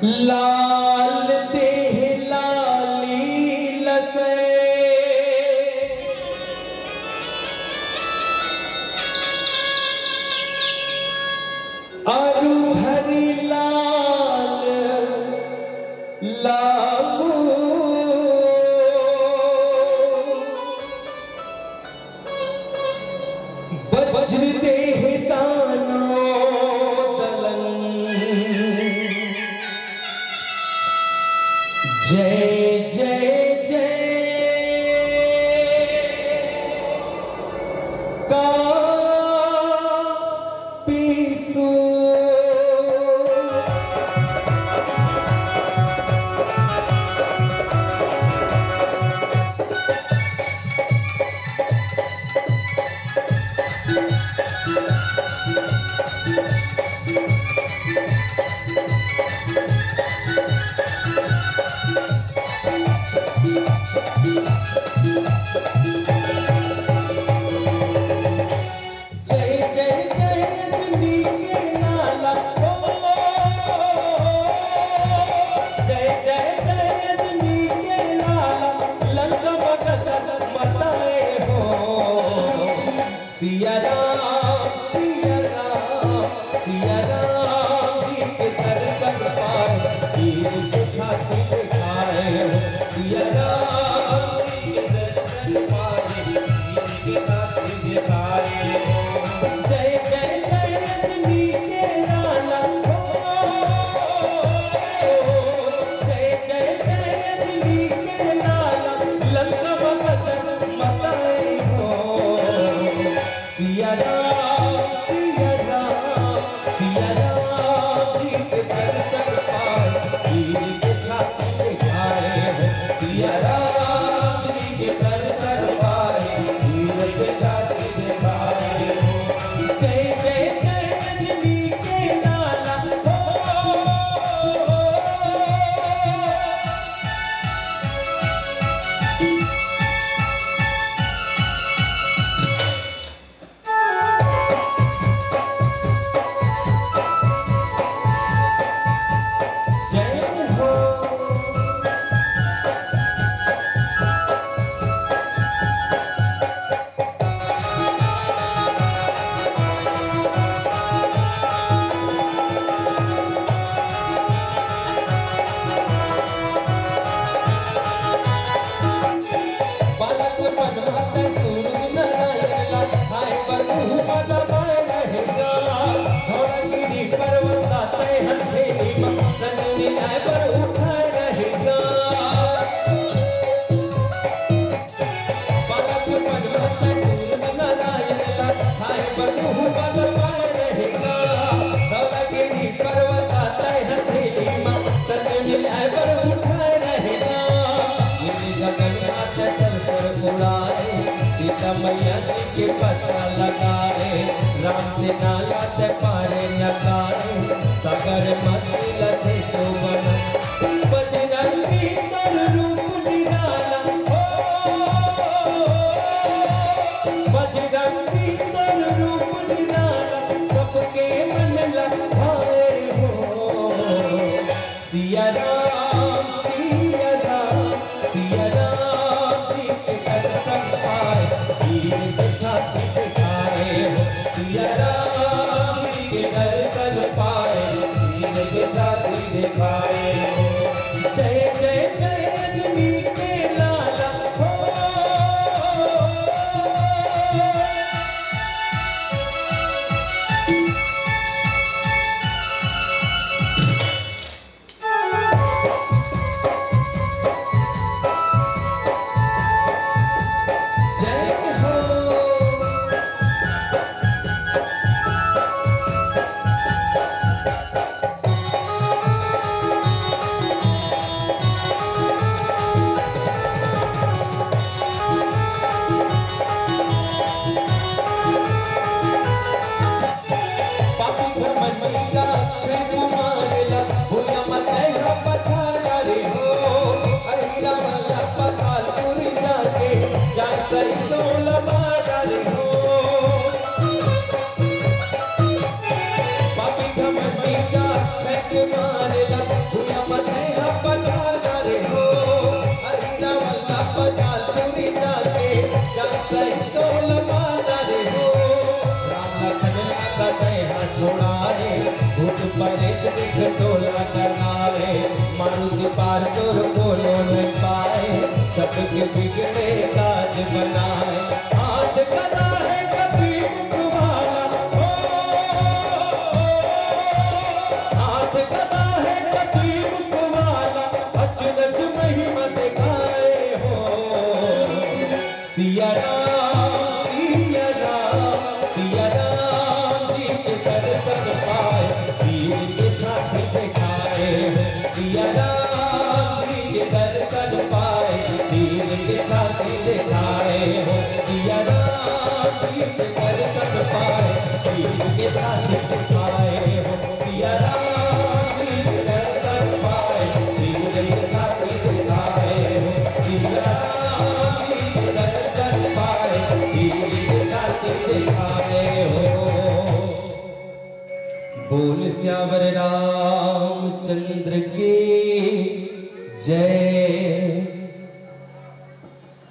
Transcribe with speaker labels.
Speaker 1: लाल देह लाली लसे अरु भरी लाल लागू वज्र देह दानो दलन जय जय का पीसू सिया राम सिया राम सिया राम जी के सर पर पाए तीर के छाती पे खाए सिया राम जी के सर पर पाए तीर के छाती पे खाए जय जय जय रजनी के लाला जय जय जय रजनी के लाला लंका बगत मताए हो सिया राम सिया राम सिया राम जी के सर पर पाए तीर के छाती पे खाए सिया राम जी के सर पर पाए तीर के छाती पे खाए जय जय जय रजनी के लाला मैया के पता लगाए राम से नाला ते पारे नकारे सागर मती लथे शोभन बजरंगी तर रूप निराला बजरंगी तर रूप निराला सबके मन लभाए हो सिया राम सिया राम सिया राम जी के दर्शन पाए तीर के छाती पे खाए हो सिया राम जी के दर्शन पाए तीर के छाती पे खाए जय जय जय रजनी के लाला हो प्यार तोर कोनो न पाए, सबके बिगड़े काज बनाए। हाथ गदा है कभी मुखवाला, हाथ गदा है कभी मुखवाला, अचरज महिमा दिखाए हो। सिया राम सिया राम सिया राम जी के दर्शन पाए, पीर के साथ दिखाए हो। सिया राम जी के दर्शन पाए, पीर के साथ दिखाए हो। सिया राम जी के दर्शन पाए, पीर के साथ दिखाए हो। सिया राम जी के दर्शन पाए, पीर के साथ दिखाए हो। सिया राम जी के दर्शन पाए, पीर के साथ दिखाए हो। बोल श्यावर रामचंद्र के